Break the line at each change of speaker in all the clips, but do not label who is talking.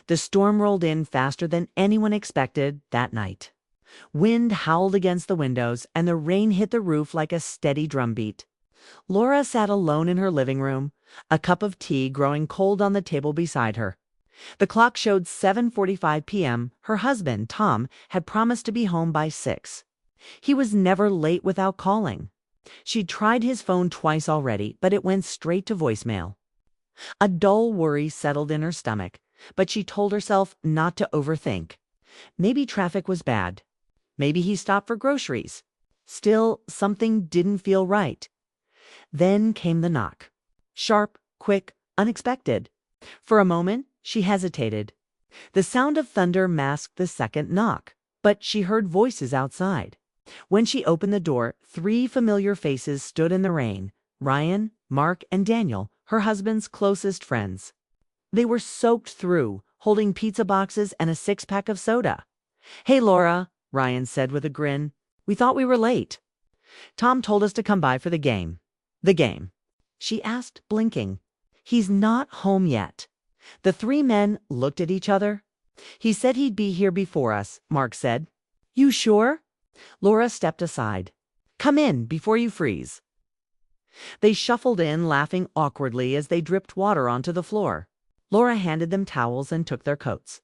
The storm rolled in faster than anyone expected that night. Wind howled against the windows, and the rain hit the roof like a steady drumbeat. Laura sat alone in her living room, a cup of tea growing cold on the table beside her. The clock showed 7:45 p.m. Her husband, Tom, had promised to be home by 6. He was never late without calling. She'd tried his phone twice already, but it went straight to voicemail. A dull worry settled in her stomach, but she told herself not to overthink. Maybe traffic was bad. Maybe he stopped for groceries. Still, something didn't feel right. Then came the knock. Sharp, quick, unexpected. For a moment, she hesitated. The sound of thunder masked the second knock, but she heard voices outside. When she opened the door, 3 familiar faces stood in the rain: Ryan, Mark, and Daniel, her husband's closest friends. They were soaked through, holding pizza boxes and a 6-pack of soda. "Hey, Laura," Ryan said with a grin. "We thought we were late." "Tom told us to come by for the game." "The game?" she asked, blinking. "He's not home yet." The 3 men looked at each other. "He said he'd be here before us," Mark said. "You sure?" Laura stepped aside. "Come in before you freeze." They shuffled in, laughing awkwardly as they dripped water onto the floor. Laura handed them towels and took their coats.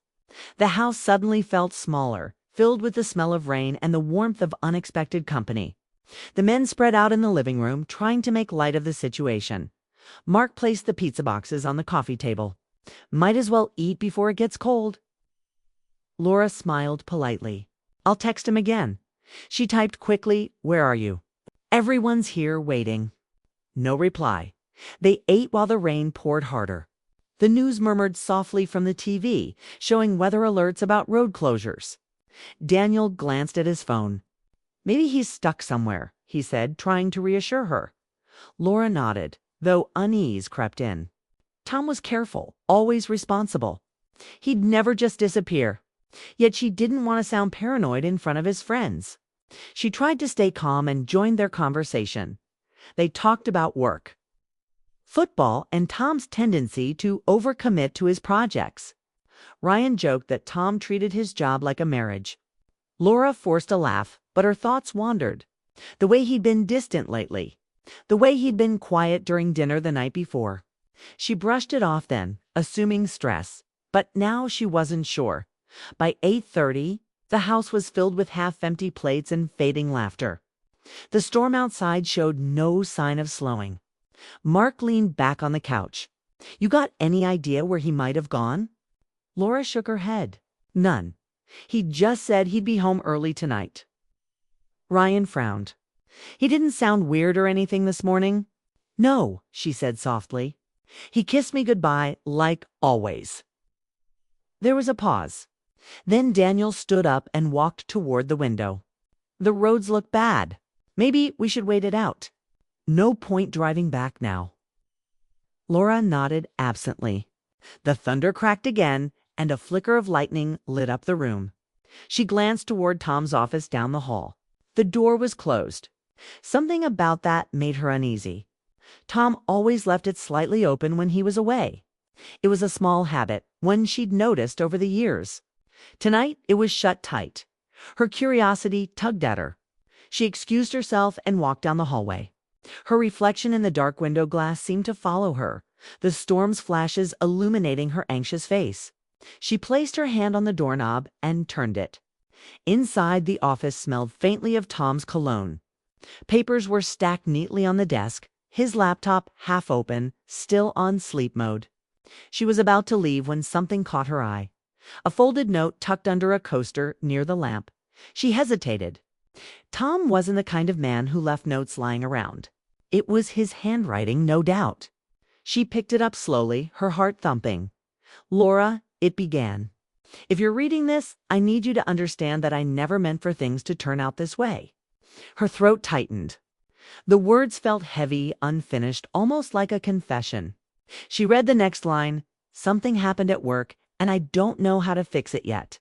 The house suddenly felt smaller, filled with the smell of rain and the warmth of unexpected company. The men spread out in the living room, trying to make light of the situation. Mark placed the pizza boxes on the coffee table. "Might as well eat before it gets cold." Laura smiled politely. "I'll text him again." She typed quickly, "Where are you?" "Everyone's here waiting." No reply. They ate while the rain poured harder. The news murmured softly from the TV, showing weather alerts about road closures. Daniel glanced at his phone. "Maybe he's stuck somewhere," he said, trying to reassure her. Laura nodded, though unease crept in. Tom was careful, always responsible. He'd never just disappear. Yet she didn't want to sound paranoid in front of his friends. She tried to stay calm and joined their conversation. They talked about work, football, and Tom's tendency to overcommit to his projects. Ryan joked that Tom treated his job like a marriage. Laura forced a laugh, but her thoughts wandered. The way he'd been distant lately. The way he'd been quiet during dinner the night before. She brushed it off then, assuming stress. But now she wasn't sure. By 8:30, the house was filled with half-empty plates and fading laughter. The storm outside showed no sign of slowing. Mark leaned back on the couch. "You got any idea where he might have gone?" Laura shook her head. "None. He just said he'd be home early tonight." Ryan frowned. "He didn't sound weird or anything this morning?" "No," she said softly. "He kissed me goodbye, like always." There was a pause. Then Daniel stood up and walked toward the window. "The roads look bad. Maybe we should wait it out. No point driving back now." Laura nodded absently. The thunder cracked again, and a flicker of lightning lit up the room. She glanced toward Tom's office down the hall. The door was closed. Something about that made her uneasy. Tom always left it slightly open when he was away. It was a small habit, one she'd noticed over the years. Tonight it was shut tight. Her curiosity tugged at her. She excused herself and walked down the hallway. Her reflection in the dark window glass seemed to follow her, the storm's flashes illuminating her anxious face. She placed her hand on the doorknob and turned it. Inside, the office smelled faintly of Tom's cologne. Papers were stacked neatly on the desk, his laptop half open, still on sleep mode. She was about to leave when something caught her eye. A folded note tucked under a coaster near the lamp. She hesitated. Tom wasn't the kind of man who left notes lying around. It was his handwriting, no doubt. She picked it up slowly, her heart thumping. "Laura," it began. "If you're reading this, I need you to understand that I never meant for things to turn out this way." Her throat tightened. The words felt heavy, unfinished, almost like a confession. She read the next line. "Something happened at work, and I don't know how to fix it yet.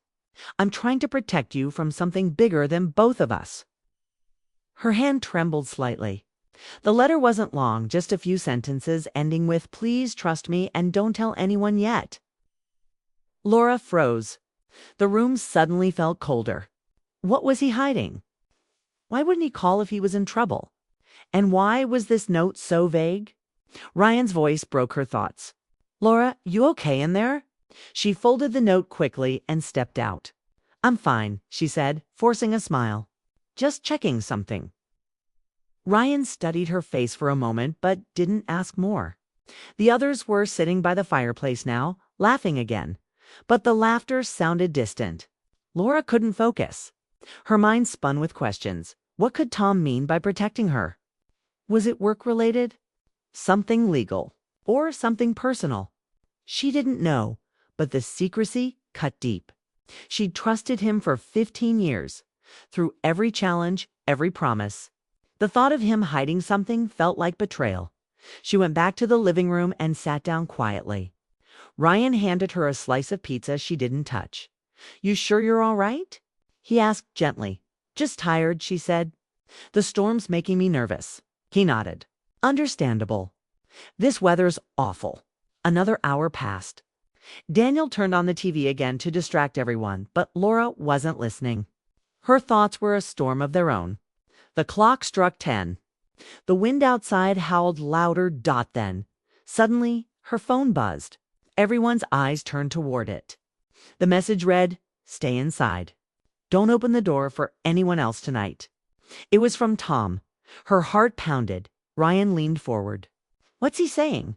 I'm trying to protect you from something bigger than both of us." Her hand trembled slightly. The letter wasn't long, just a few sentences ending with "Please trust me and don't tell anyone yet." Laura froze. The room suddenly felt colder. What was he hiding? Why wouldn't he call if he was in trouble? And why was this note so vague? Ryan's voice broke her thoughts. Laura, you okay in there? She folded the note quickly and stepped out. I'm fine, she said, forcing a smile. Just checking something. Ryan studied her face for a moment but didn't ask more. The others were sitting by the fireplace now, laughing again. But the laughter sounded distant. Laura couldn't focus. Her mind spun with questions. What could Tom mean by protecting her? Was it work-related? Something legal? Or something personal? She didn't know, but the secrecy cut deep. She'd trusted him for 15 years, through every challenge, every promise. The thought of him hiding something felt like betrayal. She went back to the living room and sat down quietly. Ryan handed her a slice of pizza she didn't touch. You sure you're all right? He asked gently. Just tired, she said. The storm's making me nervous. He nodded. Understandable. This weather's awful. Another hour passed. Daniel turned on the TV again to distract everyone, but Laura wasn't listening. Her thoughts were a storm of their own. The clock struck 10. The wind outside howled louder. Then. Suddenly, her phone buzzed. Everyone's eyes turned toward it. The message read, Stay inside. Don't open the door for anyone else tonight. It was from Tom. Her heart pounded. Ryan leaned forward. What's he saying?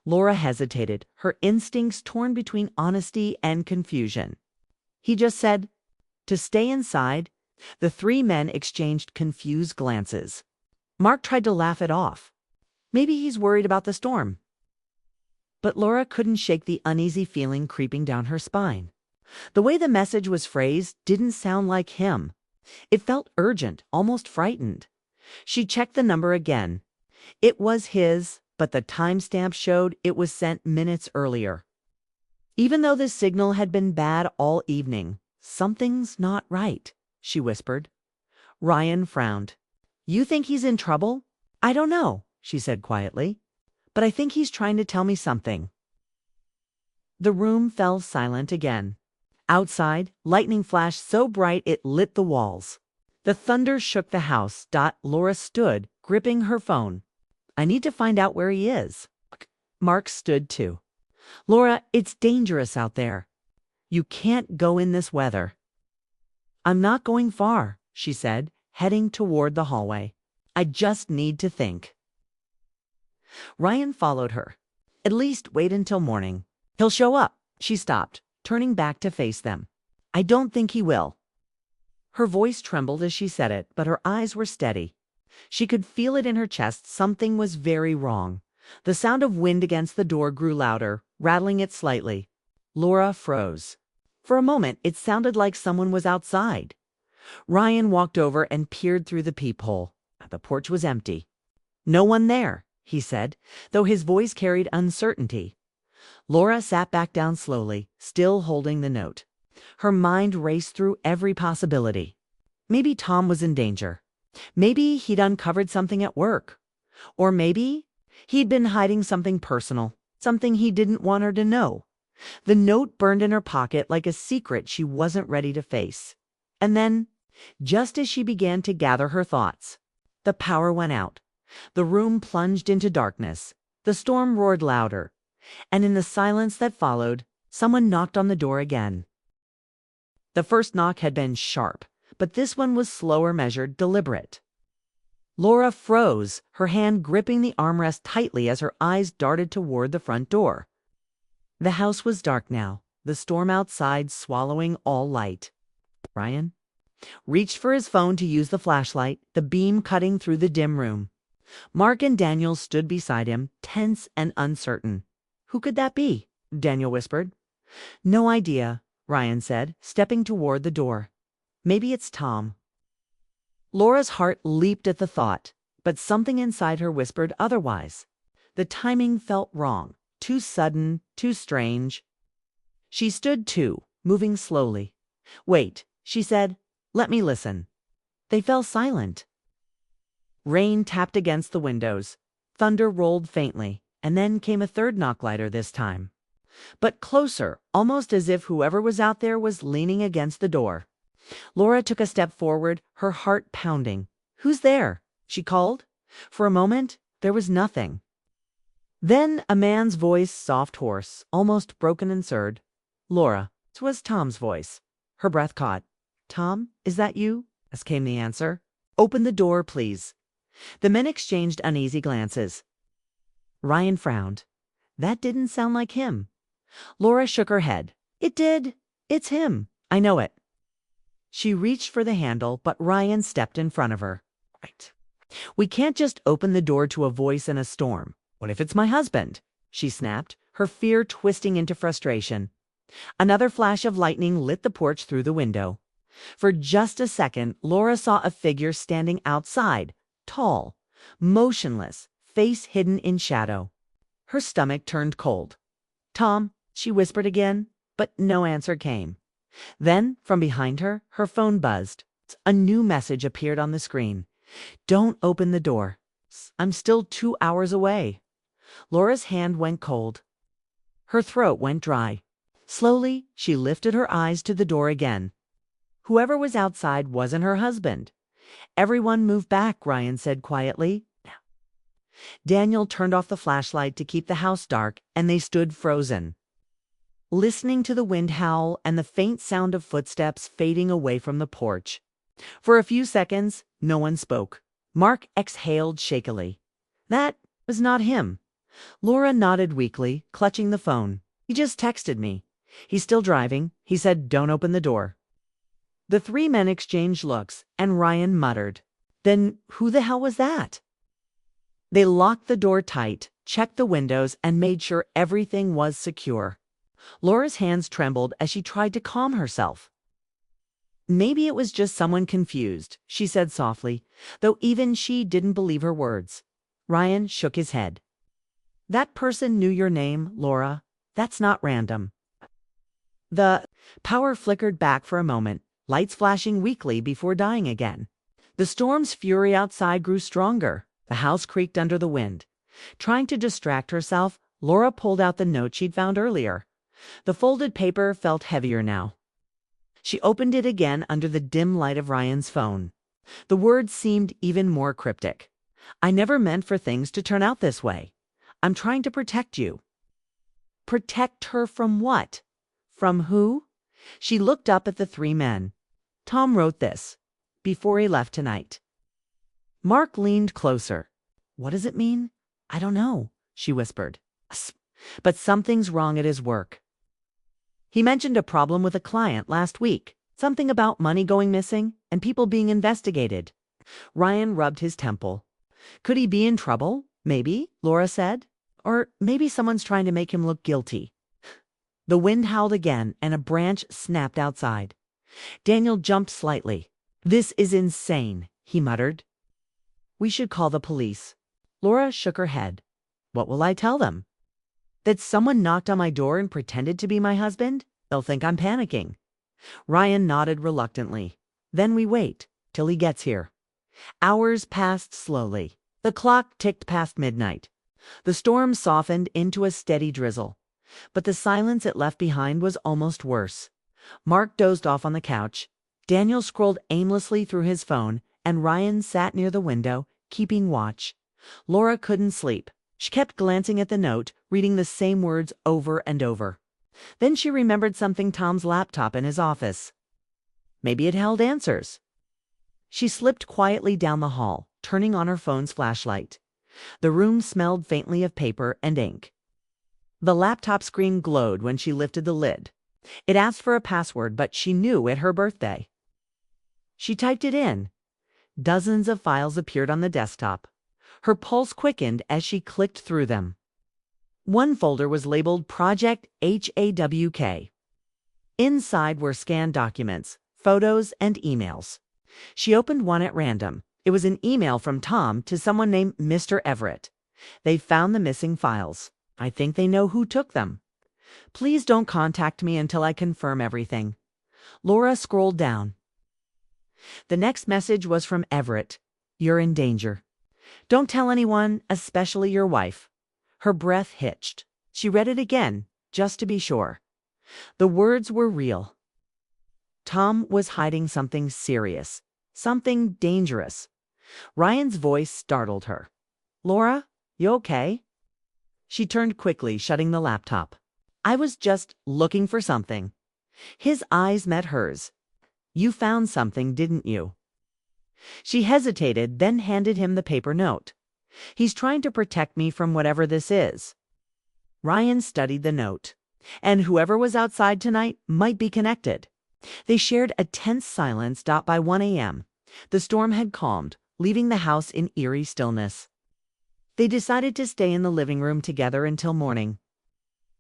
Laura hesitated, her instincts torn between honesty and confusion. He just said, to stay inside. The three men exchanged confused glances. Mark tried to laugh it off. Maybe he's worried about the storm. But Laura couldn't shake the uneasy feeling creeping down her spine. The way the message was phrased didn't sound like him. It felt urgent, almost frightened. She checked the number again. It was his, but the timestamp showed it was sent minutes earlier. Even though the signal had been bad all evening, something's not right, she whispered. Ryan frowned. You think he's in trouble? I don't know, she said quietly. But I think he's trying to tell me something. The room fell silent again. Outside, lightning flashed so bright it lit the walls. The thunder shook the house. Laura stood, gripping her phone. I need to find out where he is. Mark stood too. Laura, it's dangerous out there. You can't go in this weather. I'm not going far, she said, heading toward the hallway. I just need to think. Ryan followed her. At least wait until morning. He'll show up. She stopped, turning back to face them. I don't think he will. Her voice trembled as she said it, but her eyes were steady. She could feel it in her chest. Something was very wrong. The sound of wind against the door grew louder, rattling it slightly. Laura froze. For a moment, it sounded like someone was outside. Ryan walked over and peered through the peephole. The porch was empty. No one there, he said, though his voice carried uncertainty. Laura sat back down slowly, still holding the note. Her mind raced through every possibility. Maybe Tom was in danger. Maybe he'd uncovered something at work. Or maybe he'd been hiding something personal, something he didn't want her to know. The note burned in her pocket like a secret she wasn't ready to face. And then, just as she began to gather her thoughts, the power went out. The room plunged into darkness. The storm roared louder. And in the silence that followed, someone knocked on the door again. The first knock had been sharp, but this one was slower, measured, deliberate. Laura froze, her hand gripping the armrest tightly as her eyes darted toward the front door. The house was dark now, the storm outside swallowing all light. Ryan reached for his phone to use the flashlight, the beam cutting through the dim room. Mark and Daniel stood beside him, tense and uncertain. Who could that be? Daniel whispered. No idea, Ryan said, stepping toward the door. Maybe it's Tom. Laura's heart leaped at the thought, but something inside her whispered otherwise. The timing felt wrong, too sudden, too strange. She stood too, moving slowly. Wait, she said. Let me listen. They fell silent. Rain tapped against the windows. Thunder rolled faintly, and then came a third knock lighter this time. but closer, almost as if whoever was out there was leaning against the door. Laura took a step forward, her heart pounding. "Who's there?" she called. For a moment, there was nothing. Then a man's voice, soft, hoarse, almost broken and surd. "Laura." It was Tom's voice. Her breath caught. "Tom, is that you?" As came the answer. "Open the door, please." The men exchanged uneasy glances. Ryan frowned. That didn't sound like him. Laura shook her head. "It did. It's him. I know it." She reached for the handle, but Ryan stepped in front of her. "Right. We can't just open the door to a voice in a storm. What if it's my husband?" she snapped, her fear twisting into frustration. Another flash of lightning lit the porch through the window. For just a second, Laura saw a figure standing outside, tall, motionless, face hidden in shadow. Her stomach turned cold. "Tom," she whispered again, but no answer came. Then, from behind her, her phone buzzed. A new message appeared on the screen. "Don't open the door. I'm still 2 hours away." Laura's hand went cold. Her throat went dry. Slowly, she lifted her eyes to the door again. Whoever was outside wasn't her husband. "Everyone move back," Ryan said quietly. Daniel turned off the flashlight to keep the house dark, and they stood frozen, listening to the wind howl and the faint sound of footsteps fading away from the porch. For a few seconds, no one spoke. Mark exhaled shakily. That was not him. Laura nodded weakly, clutching the phone. "He just texted me. He's still driving. He said don't open the door." The three men exchanged looks, and Ryan muttered, "Then who the hell was that?" They locked the door tight, checked the windows, and made sure everything was secure. Laura's hands trembled as she tried to calm herself. "Maybe it was just someone confused," she said softly, though even she didn't believe her words. Ryan shook his head. "That person knew your name, Laura. That's not random." The power flickered back for a moment, lights flashing weakly before dying again. The storm's fury outside grew stronger. The house creaked under the wind. Trying to distract herself, Laura pulled out the note she'd found earlier. The folded paper felt heavier now. She opened it again under the dim light of Ryan's phone. The words seemed even more cryptic. "I never meant for things to turn out this way. I'm trying to protect you." Protect her from what? From who? She looked up at the three men. "Tom wrote this before he left tonight." Mark leaned closer. "What does it mean?" "I don't know," she whispered. "But something's wrong at his work. He mentioned a problem with a client last week. Something about money going missing and people being investigated." Ryan rubbed his temple. "Could he be in trouble? Maybe," Laura said. "Or maybe someone's trying to make him look guilty." The wind howled again and a branch snapped outside. Daniel jumped slightly. "This is insane," he muttered. "We should call the police." Laura shook her head. "What will I tell them?" "That someone knocked on my door and pretended to be my husband? They'll think I'm panicking." Ryan nodded reluctantly. "Then we wait till he gets here." Hours passed slowly. The clock ticked past midnight. The storm softened into a steady drizzle, but the silence it left behind was almost worse. Mark dozed off on the couch. Daniel scrolled aimlessly through his phone, and Ryan sat near the window, keeping watch. Laura couldn't sleep. She kept glancing at the note, reading the same words over and over. Then she remembered something Tom's laptop in his office. Maybe it held answers. She slipped quietly down the hall, turning on her phone's flashlight. The room smelled faintly of paper and ink. The laptop screen glowed when she lifted the lid. It asked for a password, but she knew it her birthday. She typed it in. Dozens of files appeared on the desktop. Her pulse quickened as she clicked through them. One folder was labeled Project HAWK. Inside were scanned documents, photos, and emails. She opened one at random. It was an email from Tom to someone named Mr. Everett. "They found the missing files. I think they know who took them. Please don't contact me until I confirm everything." Laura scrolled down. The next message was from Everett. "You're in danger. Don't tell anyone, especially your wife." Her breath hitched. She read it again. just to be sure. The words were real. Tom was hiding something serious, something dangerous. Ryan's voice startled her. "Laura, you okay?" She turned quickly, shutting the laptop. "I was just looking for something." His eyes met hers. "You found something, didn't you?" She hesitated, then handed him the paper note. "He's trying to protect me from whatever this is." Ryan studied the note. And whoever was outside tonight might be connected. They shared a tense silence. By 1 a.m., the storm had calmed, leaving the house in eerie stillness. They decided to stay in the living room together until morning.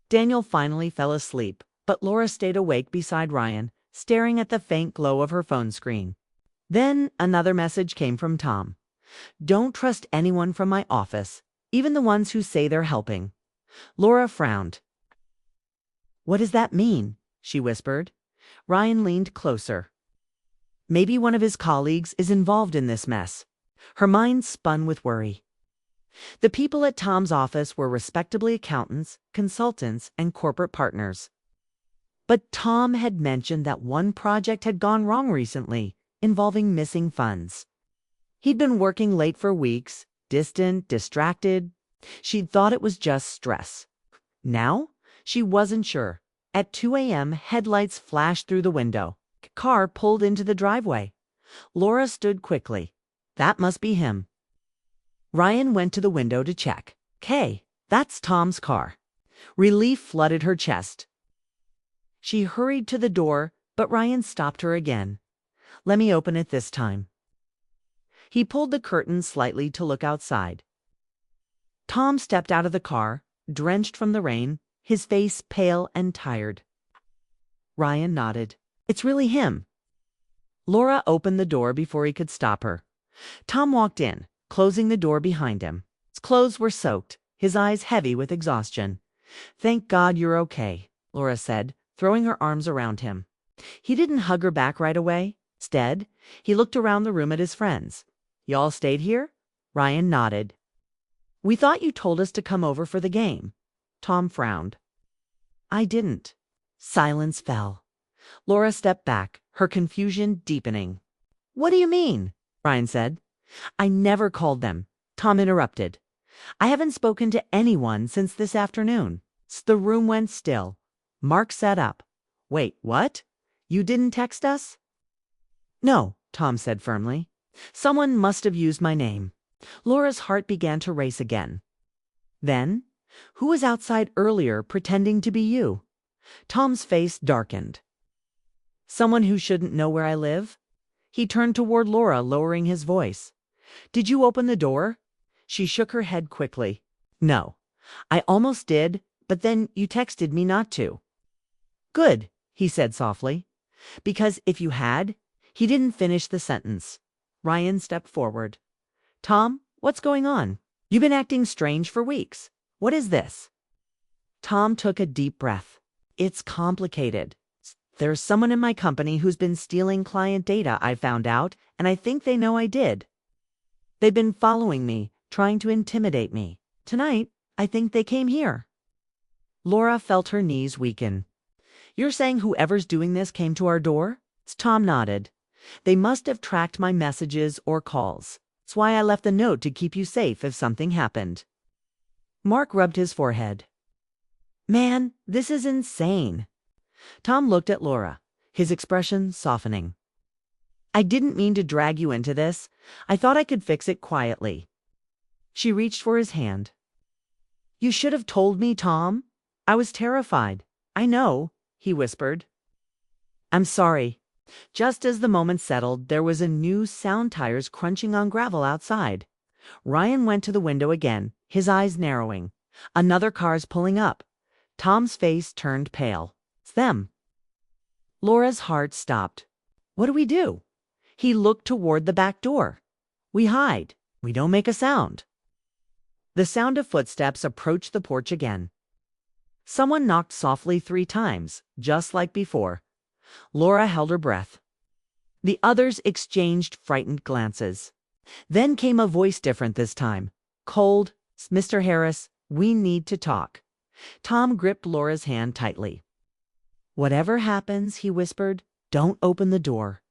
Daniel finally fell asleep, but Laura stayed awake beside Ryan, staring at the faint glow of her phone screen. Then another message came from Tom. "Don't trust anyone from my office, even the ones who say they're helping." Laura frowned. "What does that mean?" she whispered. Ryan leaned closer. "Maybe one of his colleagues is involved in this mess." Her mind spun with worry. The people at Tom's office were respectably accountants, consultants, and corporate partners. But Tom had mentioned that one project had gone wrong recently, involving missing funds. He'd been working late for weeks, distant, distracted. She'd thought it was just stress. Now, she wasn't sure. At 2 a.m., headlights flashed through the window. A car pulled into the driveway. Laura stood quickly. That must be him. Ryan went to the window to check. "Hey, that's Tom's car." Relief flooded her chest. She hurried to the door, but Ryan stopped her again. "Let me open it this time." He pulled the curtain slightly to look outside. Tom stepped out of the car, drenched from the rain, his face pale and tired. Ryan nodded. "It's really him." Laura opened the door before he could stop her. Tom walked in, closing the door behind him. His clothes were soaked, his eyes heavy with exhaustion. "Thank God you're okay," Laura said, throwing her arms around him. He didn't hug her back right away. Instead, he looked around the room at his friends. "Y'all stayed here?" Ryan nodded. "We thought you told us to come over for the game." Tom frowned. "I didn't." Silence fell. Laura stepped back, her confusion deepening. "What do you mean?" Ryan said. "I never called them," Tom interrupted. "I haven't spoken to anyone since this afternoon." The room went still. Mark sat up. "Wait, what? You didn't text us?" "No," Tom said firmly. "Someone must have used my name." Laura's heart began to race again. "Then, who was outside earlier pretending to be you?" Tom's face darkened. "Someone who shouldn't know where I live?" He turned toward Laura, lowering his voice. "Did you open the door?" She shook her head quickly. "No. I almost did, but then you texted me not to." "Good," he said softly. "Because if you had..." He didn't finish the sentence. Ryan stepped forward. "Tom, what's going on? You've been acting strange for weeks. What is this?" Tom took a deep breath. "It's complicated. There's someone in my company who's been stealing client data, I found out, and I think they know I did. They've been following me, trying to intimidate me. Tonight, I think they came here." Laura felt her knees weaken. "You're saying whoever's doing this came to our door?" Tom nodded. "They must have tracked my messages or calls. That's why I left the note to keep you safe if something happened." Mark rubbed his forehead. "Man, this is insane." Tom looked at Laura, his expression softening. "I didn't mean to drag you into this. I thought I could fix it quietly." She reached for his hand. "You should have told me, Tom. I was terrified." "I know," he whispered. "I'm sorry." Just as the moment settled, there was a new sound, tires crunching on gravel outside. Ryan went to the window again, his eyes narrowing. Another car's pulling up. Tom's face turned pale. "It's them." Laura's heart stopped. "What do we do?" He looked toward the back door. "We hide. We don't make a sound." The sound of footsteps approached the porch again. Someone knocked softly 3 times, just like before. Laura held her breath. The others exchanged frightened glances. Then came a voice different this time. Cold. "Mr. Harris, we need to talk." Tom gripped Laura's hand tightly. "Whatever happens," he whispered, "don't open the door."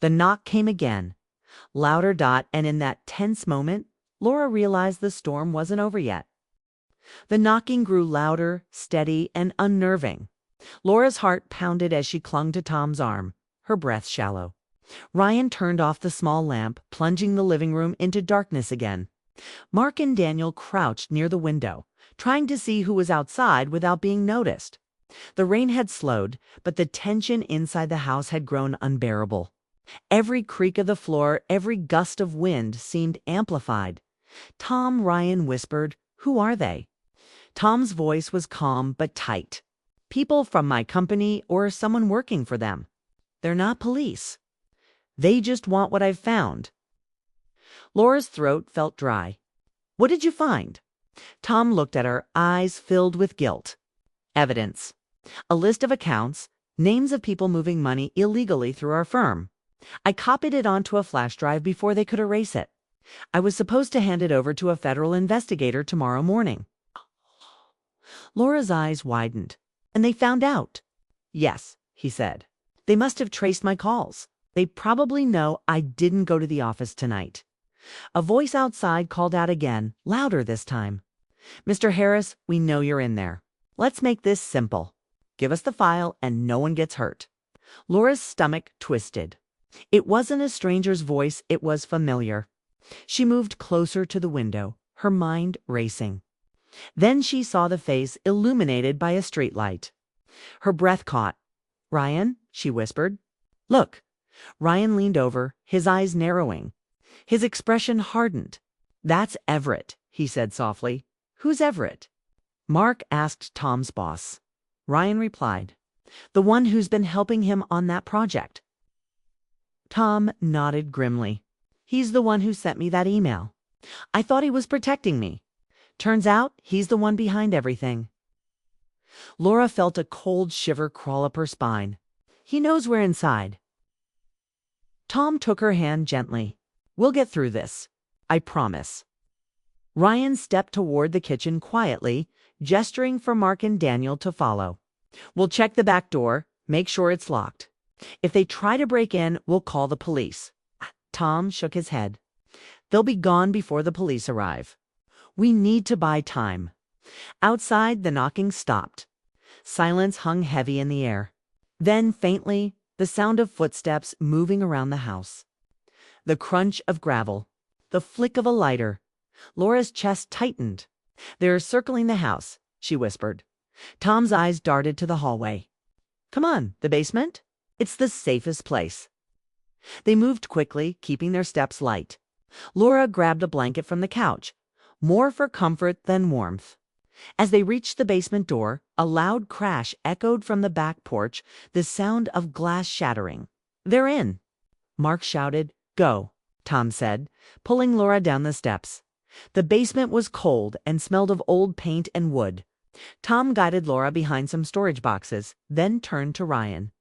The knock came again. Louder, and in that tense moment, Laura realized the storm wasn't over yet. The knocking grew louder, steady, and unnerving. Laura's heart pounded as she clung to Tom's arm, her breath shallow. Ryan turned off the small lamp, plunging the living room into darkness again. Mark and Daniel crouched near the window, trying to see who was outside without being noticed. The rain had slowed, but the tension inside the house had grown unbearable. Every creak of the floor, every gust of wind seemed amplified. Ryan whispered, "Who are they?" Tom's voice was calm but tight. "People from my company or someone working for them. They're not police. They just want what I've found." Laura's throat felt dry. "What did you find?" Tom looked at her, eyes filled with guilt. "Evidence. A list of accounts, names of people moving money illegally through our firm. I copied it onto a flash drive before they could erase it. I was supposed to hand it over to a federal investigator tomorrow morning." Laura's eyes widened. "And they found out?" "Yes," he said. "They must have traced my calls. They probably know I didn't go to the office tonight." A voice outside called out again, louder this time. "Mr. Harris, we know you're in there. Let's make this simple. Give us the file and no one gets hurt." Laura's stomach twisted. It wasn't a stranger's voice, it was familiar. She moved closer to the window, her mind racing. Then she saw the face illuminated by a streetlight. Her breath caught. "Ryan," she whispered. "Look." Ryan leaned over, his eyes narrowing. His expression hardened. "That's Everett," he said softly. "Who's Everett?" Mark asked Tom's boss. Ryan replied, "The one who's been helping him on that project." Tom nodded grimly. "He's the one who sent me that email. I thought he was protecting me. Turns out he's the one behind everything." Laura felt a cold shiver crawl up her spine. "He knows we're inside." Tom took her hand gently. "We'll get through this. I promise." Ryan stepped toward the kitchen quietly, gesturing for Mark and Daniel to follow. "We'll check the back door, make sure it's locked. If they try to break in, we'll call the police." Tom shook his head. "They'll be gone before the police arrive. We need to buy time." Outside, the knocking stopped. Silence hung heavy in the air. Then, faintly, the sound of footsteps moving around the house. The crunch of gravel. The flick of a lighter. Laura's chest tightened. "They're circling the house," she whispered. Tom's eyes darted to the hallway. "Come on, the basement? It's the safest place." They moved quickly, keeping their steps light. Laura grabbed a blanket from the couch, more for comfort than warmth. As they reached the basement door, a loud crash echoed from the back porch, the sound of glass shattering. "They're in!" Mark shouted. "Go," Tom said, pulling Laura down the steps. The basement was cold and smelled of old paint and wood. Tom guided Laura behind some storage boxes, then turned to Ryan.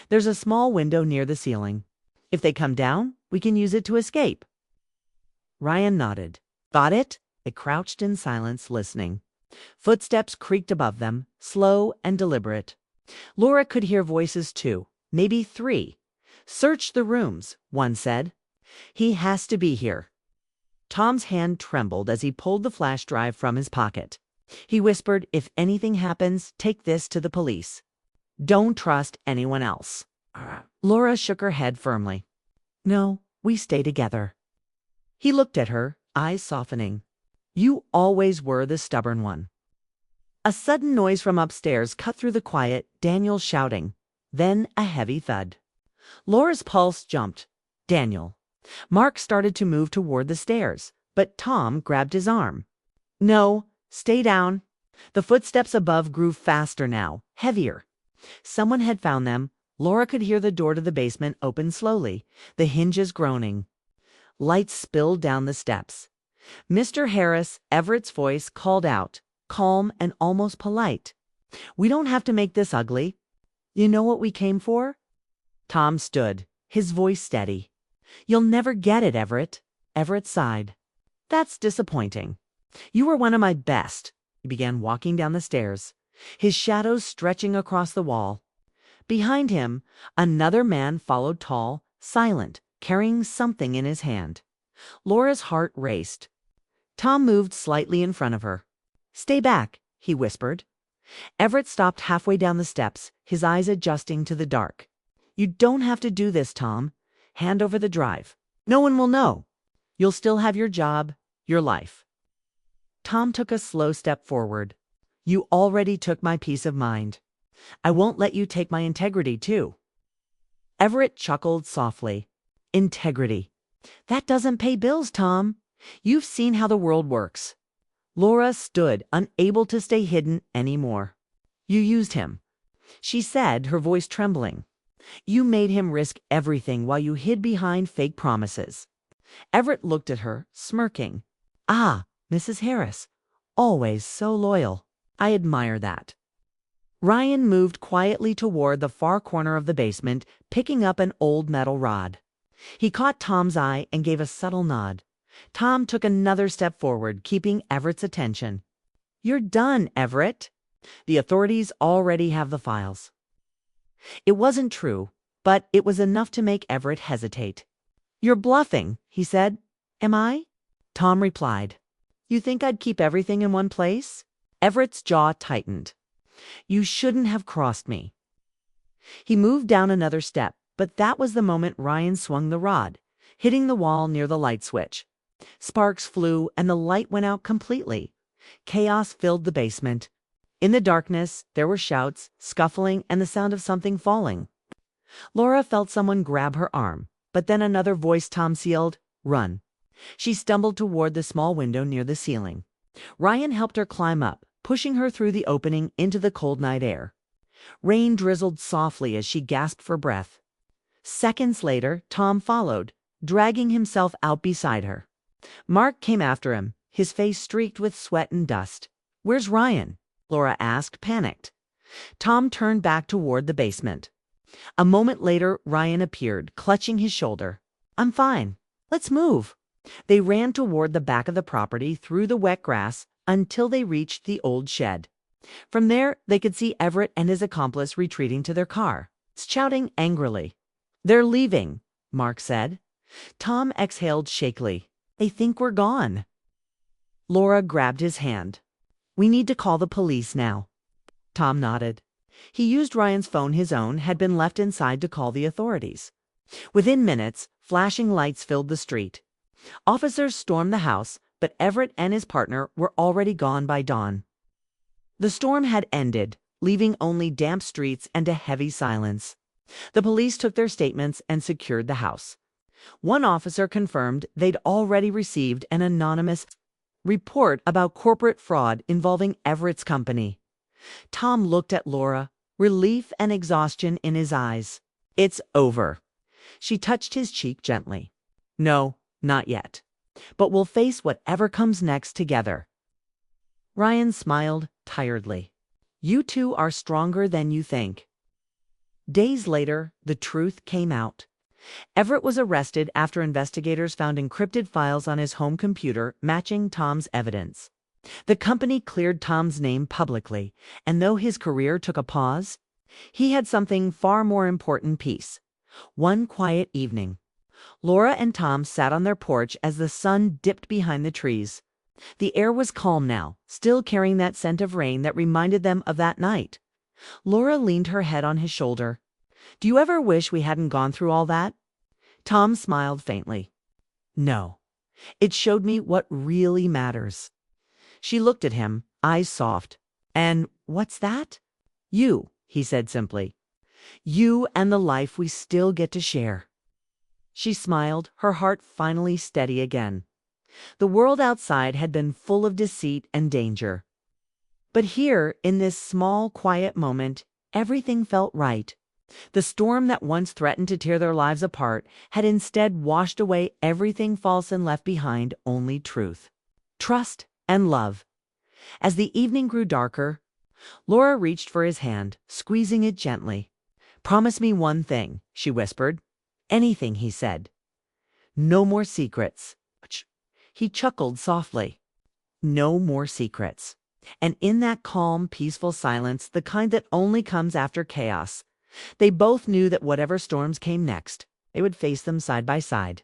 "There's a small window near the ceiling. If they come down, we can use it to escape." Ryan nodded. "Got it?" They crouched in silence, listening. Footsteps creaked above them, slow and deliberate. Laura could hear voices too, maybe 3. "Search the rooms," one said. "He has to be here." Tom's hand trembled as he pulled the flash drive from his pocket. He whispered, "If anything happens, take this to the police. Don't trust anyone else." Laura shook her head firmly. "No, we stay together." He looked at her, eyes softening. "You always were the stubborn one." A sudden noise from upstairs cut through the quiet, Daniel shouting. Then a heavy thud. Laura's pulse jumped. Daniel. Mark started to move toward the stairs, but Tom grabbed his arm. "No, stay down." The footsteps above grew faster now, heavier. Someone had found them. Laura could hear the door to the basement open slowly, the hinges groaning. Light spilled down the steps. Mr. Harris, Everett's voice, called out, calm and almost polite. "We don't have to make this ugly. You know what we came for?" Tom stood, his voice steady. "You'll never get it, Everett." Everett sighed. "That's disappointing. You were one of my best. He began walking down the stairs, his shadows stretching across the wall. Behind him, another man followed, tall, silent, carrying something in his hand. Laura's heart raced. Tom moved slightly in front of her. "Stay back," he whispered. Everett stopped halfway down the steps, his eyes adjusting to the dark. "You don't have to do this, Tom. Hand over the drive. No one will know. You'll still have your job, your life." Tom took a slow step forward. "You already took my peace of mind. I won't let you take my integrity, too." Everett chuckled softly. "Integrity. That doesn't pay bills, Tom. You've seen how the world works." Laura stood, unable to stay hidden anymore. "You used him," she said, her voice trembling. "You made him risk everything while you hid behind fake promises." Everett looked at her, smirking. "Ah, Mrs. Harris. Always so loyal. I admire that." Ryan moved quietly toward the far corner of the basement, picking up an old metal rod. He caught Tom's eye and gave a subtle nod. Tom took another step forward, keeping Everett's attention. "You're done, Everett. The authorities already have the files." It wasn't true, but it was enough to make Everett hesitate. "You're bluffing," he said. "Am I?" Tom replied. "You think I'd keep everything in one place?" Everett's jaw tightened. "You shouldn't have crossed me." He moved down another step, but that was the moment Ryan swung the rod, hitting the wall near the light switch. Sparks flew and the light went out completely. Chaos filled the basement. In the darkness, there were shouts, scuffling, and the sound of something falling. Laura felt someone grab her arm, but then another voice Tom sealed, "Run." She stumbled toward the small window near the ceiling. Ryan helped her climb up, pushing her through the opening into the cold night air. Rain drizzled softly as she gasped for breath. Seconds later, Tom followed, dragging himself out beside her. Mark came after him, his face streaked with sweat and dust. "Where's Ryan?" Laura asked, panicked. Tom turned back toward the basement. A moment later, Ryan appeared, clutching his shoulder. "I'm fine. Let's move." They ran toward the back of the property through the wet grass until they reached the old shed. From there, they could see Everett and his accomplice retreating to their car, shouting angrily. "They're leaving," Mark said. Tom exhaled shakily. "They think we're gone." Laura grabbed his hand. "We need to call the police now." Tom nodded. He used Ryan's phone. His own had been left inside to call the authorities. Within minutes, flashing lights filled the street. Officers stormed the house, but Everett and his partner were already gone by dawn. The storm had ended, leaving only damp streets and a heavy silence. The police took their statements and secured the house. One officer confirmed they'd already received an anonymous report about corporate fraud involving Everett's company. Tom looked at Laura, relief and exhaustion in his eyes. "It's over." She touched his cheek gently. "No, not yet. But we'll face whatever comes next together." Ryan smiled tiredly. "You two are stronger than you think." Days later, the truth came out. Everett was arrested after investigators found encrypted files on his home computer matching Tom's evidence. The company cleared Tom's name publicly, and though his career took a pause, he had something far more important: peace. One quiet evening, Laura and Tom sat on their porch as the sun dipped behind the trees. The air was calm now, still carrying that scent of rain that reminded them of that night. Laura leaned her head on his shoulder. "Do you ever wish we hadn't gone through all that?" Tom smiled faintly. "No. It showed me what really matters." She looked at him, eyes soft. "And what's that?" "You," he said simply. "You and the life we still get to share." She smiled, her heart finally steady again. The world outside had been full of deceit and danger. But here, in this small, quiet moment, everything felt right. The storm that once threatened to tear their lives apart had instead washed away everything false and left behind only truth, trust, and love. As the evening grew darker, Laura reached for his hand, squeezing it gently. "Promise me one thing," she whispered. "Anything," he said. "No more secrets." He chuckled softly. "No more secrets." And in that calm, peaceful silence, the kind that only comes after chaos, they both knew that whatever storms came next, they would face them side by side.